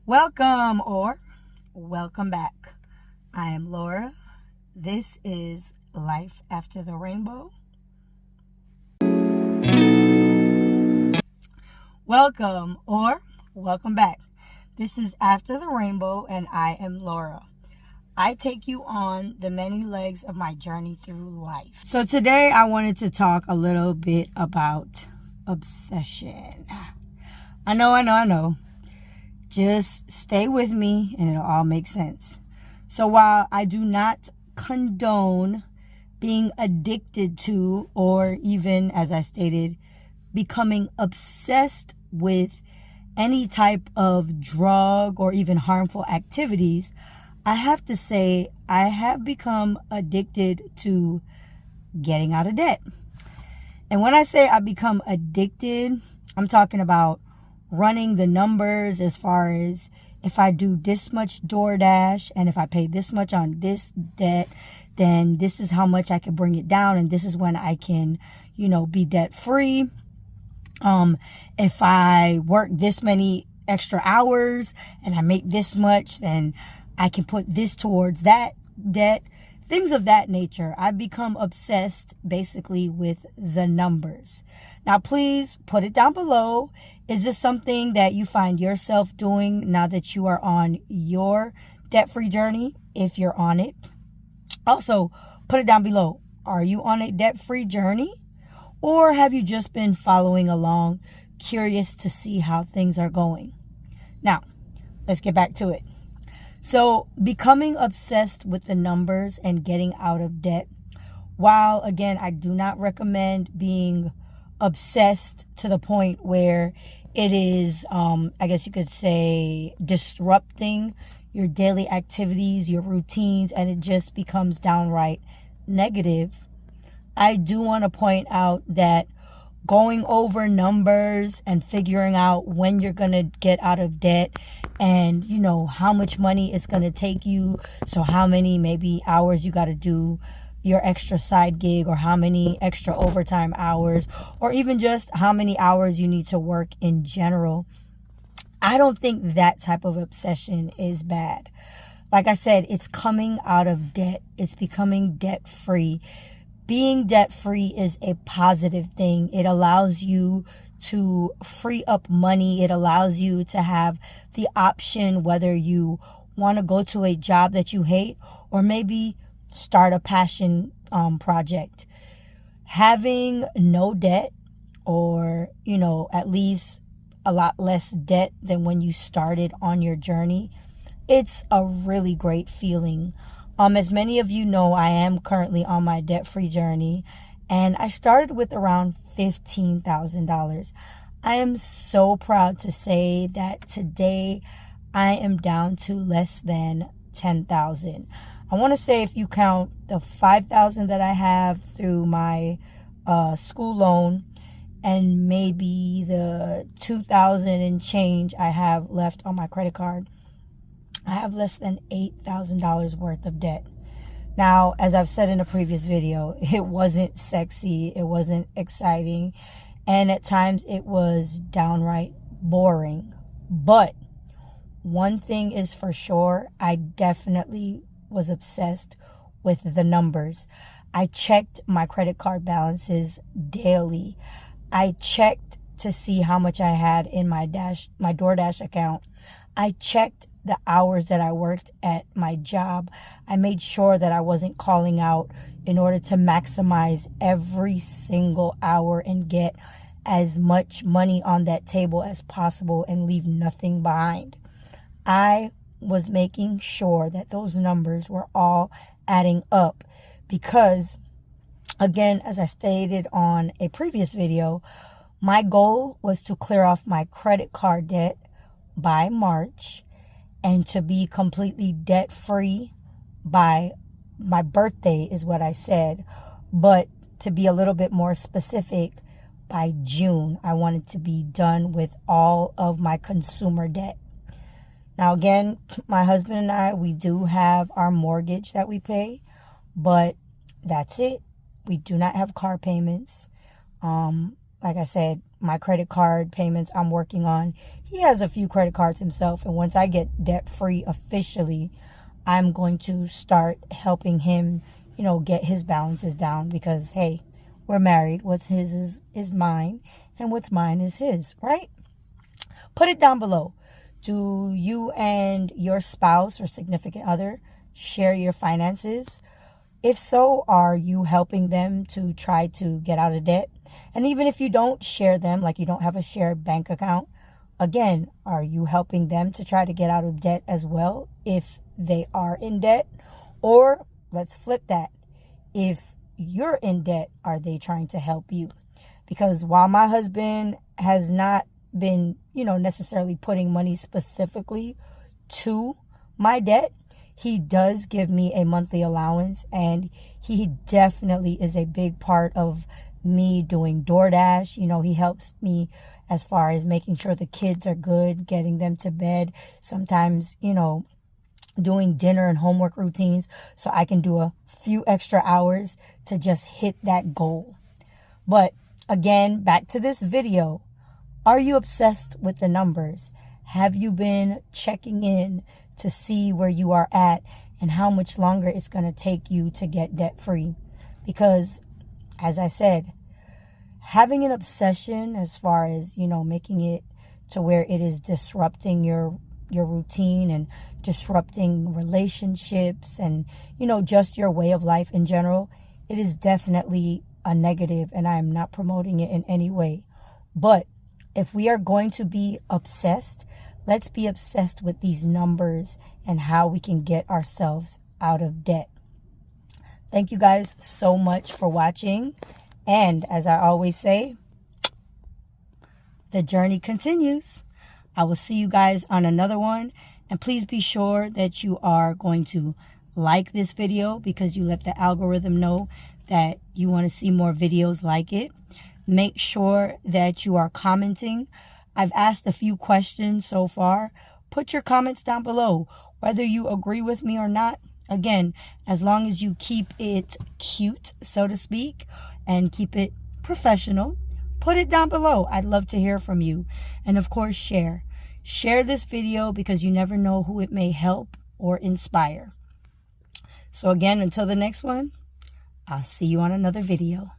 Welcome or welcome back. I am Laura. This is Life After the Rainbow. Welcome or welcome back. This is After the Rainbow and I am Laura. I take you on the many legs of my journey through life. So today I wanted to talk a little bit about obsession. I know. Just stay with me and it'll all make sense. So while I do not condone being addicted to, or even, as I stated, becoming obsessed with any type of drug or even harmful activities, I have to say I have become addicted to getting out of debt. And when I say I become addicted, I'm talking about running the numbers as far as if I do this much DoorDash and if I pay this much on this debt, then this is how much I can bring it down and this is when I can, be debt free. If I work this many extra hours and I make this much, then I can put this towards that debt. Things of that nature. I've become obsessed basically with the numbers. Now, please put it down below. Is this something that you find yourself doing now that you are on your debt-free journey, if you're on it? Also, put it down below. Are you on a debt-free journey? Or have you just been following along, curious to see how things are going? Now, let's get back to it. So becoming obsessed with the numbers and getting out of debt, while again, I do not recommend being obsessed to the point where it is, I guess you could say, disrupting your daily activities, your routines, and it just becomes downright negative. I do want to point out that going over numbers and figuring out when you're going to get out of debt and, how much money it's going to take you. So how many maybe hours you got to do your extra side gig or how many extra overtime hours or even just how many hours you need to work in general. I don't think that type of obsession is bad. Like I said, it's coming out of debt. It's becoming debt free. Being debt-free is a positive thing. It allows you to free up money. It allows you to have the option whether you want to go to a job that you hate or maybe start a passion project. Having no debt or, at least a lot less debt than when you started on your journey, it's a really great feeling. As many of you know, I am currently on my debt-free journey, and I started with around $15,000. I am so proud to say that today I am down to less than $10,000. I want to say if you count the $5,000 that I have through my school loan and maybe the $2,000 and change I have left on my credit card, I have less than $8,000 worth of debt. Now, as I've said in a previous video, it wasn't sexy, it wasn't exciting, and at times it was downright boring. But one thing is for sure, I definitely was obsessed with the numbers. I checked my credit card balances daily. I checked to see how much I had in my DoorDash account. I checked the hours that I worked at my job. I made sure that I wasn't calling out in order to maximize every single hour and get as much money on that table as possible and leave nothing behind. I was making sure that those numbers were all adding up because, again, as I stated on a previous video, my goal was to clear off my credit card debt by March and to be completely debt-free by my birthday is what I said. But to be a little bit more specific, by June, I wanted to be done with all of my consumer debt. Now, again, my husband and I, we do have our mortgage that we pay, but that's it. We do not have car payments. Like I said, my credit card payments I'm working on. He has a few credit cards himself, and once I get debt free officially, I'm going to start helping him, get his balances down, because hey, we're married. What's his is mine, and what's mine is his, right? Put it down below. Do you and your spouse or significant other share your finances? If so, are you helping them to try to get out of debt? And even if you don't share them, like you don't have a shared bank account, again, are you helping them to try to get out of debt as well if they are in debt? Or let's flip that. If you're in debt, are they trying to help you? Because while my husband has not been, necessarily putting money specifically to my debt, he does give me a monthly allowance, and he definitely is a big part of me doing DoorDash. He helps me as far as making sure the kids are good, getting them to bed, sometimes, doing dinner and homework routines so I can do a few extra hours to just hit that goal. But again, back to this video. Are you obsessed with the numbers? Have you been checking in to see where you are at and how much longer it's going to take you to get debt free? Because, as I said, having an obsession as far as, making it to where it is disrupting your routine and disrupting relationships and, just your way of life in general, it is definitely a negative, and I am not promoting it in any way. But if we are going to be obsessed, let's be obsessed with these numbers and how we can get ourselves out of debt. Thank you guys so much for watching. And as I always say, the journey continues. I will see you guys on another one. And please be sure that you are going to like this video, because you let the algorithm know that you want to see more videos like it. Make sure that you are commenting. I've asked a few questions so far. Put your comments down below, whether you agree with me or not. Again, as long as you keep it cute, so to speak, and keep it professional, put it down below. I'd love to hear from you. And of course, share. Share this video, because you never know who it may help or inspire. So again, until the next one, I'll see you on another video.